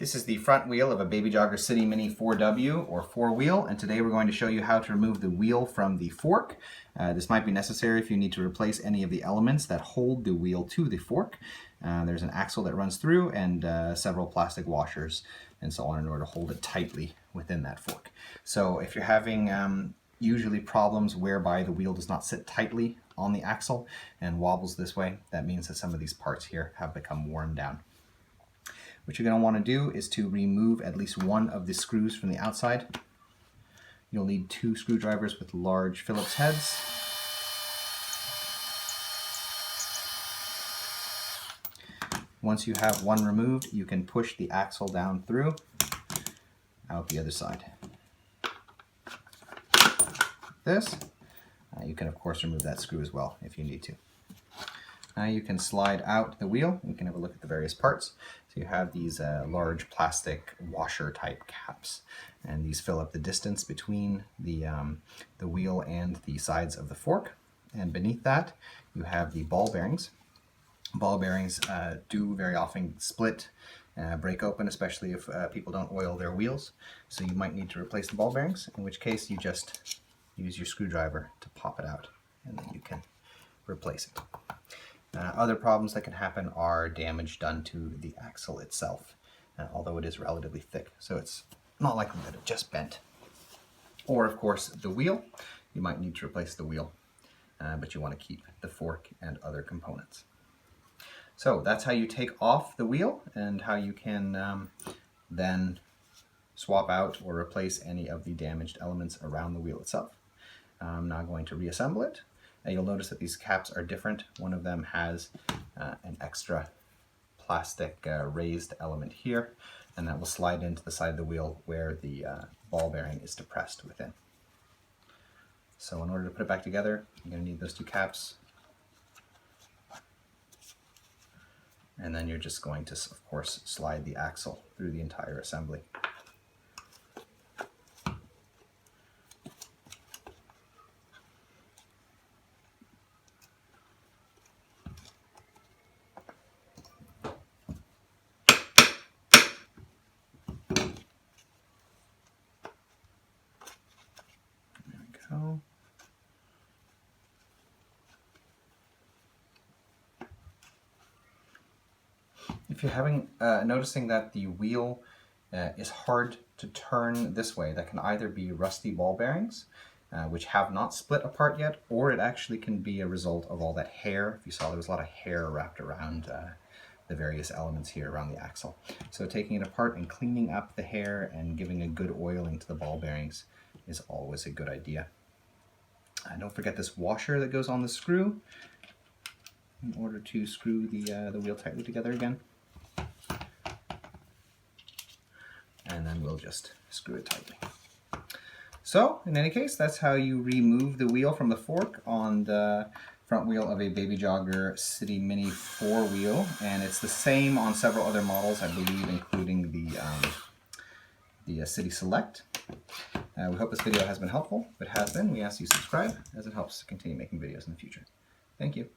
This is the front wheel of a BabyJogger City Mini 4W or 4-wheel, and today we're going to show you how to remove the wheel from the fork. This might be necessary if you need to replace any of the elements that hold the wheel to the fork. There's an axle that runs through and several plastic washers and so on in order to hold it tightly within that fork. So if you're having usually problems whereby the wheel does not sit tightly on the axle and wobbles this way, that means that some of these parts here have become worn down. What you're going to want to do is to remove at least one of the screws from the outside. You'll need 2 screwdrivers with large Phillips heads. Once you have one removed, you can push the axle down through, out the other side. This, you can of course remove that screw as well if you need to. Now you can slide out the wheel. You can have a look at the various parts. So you have these large plastic washer type caps, and these fill up the distance between the wheel and the sides of the fork. And beneath that you have the ball bearings. Ball bearings do very often split, break open, especially if people don't oil their wheels. So you might need to replace the ball bearings, in which case you just use your screwdriver to pop it out and then you can replace it. Other problems that can happen are damage done to the axle itself, although it is relatively thick, so it's not likely that it just bent. Or of course the wheel, you might need to replace the wheel, but you want to keep the fork and other components. So that's how you take off the wheel and how you can then swap out or replace any of the damaged elements around the wheel itself. I'm now going to reassemble it. You'll notice that these caps are different. One of them has an extra plastic raised element here, and that will slide into the side of the wheel where the ball bearing is depressed within. So in order to put it back together, you're going to need those 2 caps. And then you're just going to, of course, slide the axle through the entire assembly. If you're having noticing that the wheel is hard to turn this way, that can either be rusty ball bearings, which have not split apart yet, or it actually can be a result of all that hair. If you saw, there was a lot of hair wrapped around the various elements here around the axle. So taking it apart and cleaning up the hair and giving a good oiling to the ball bearings is always a good idea. Don't forget this washer that goes on the screw in order to screw the wheel tightly together again. And then we'll just screw it tightly. So, in any case, that's how you remove the wheel from the fork on the front wheel of a BabyJogger City Mini 4-wheel, and it's the same on several other models, I believe, including the City Select. We hope this video has been helpful. If it has been, we ask you to subscribe, as it helps to continue making videos in the future. Thank you.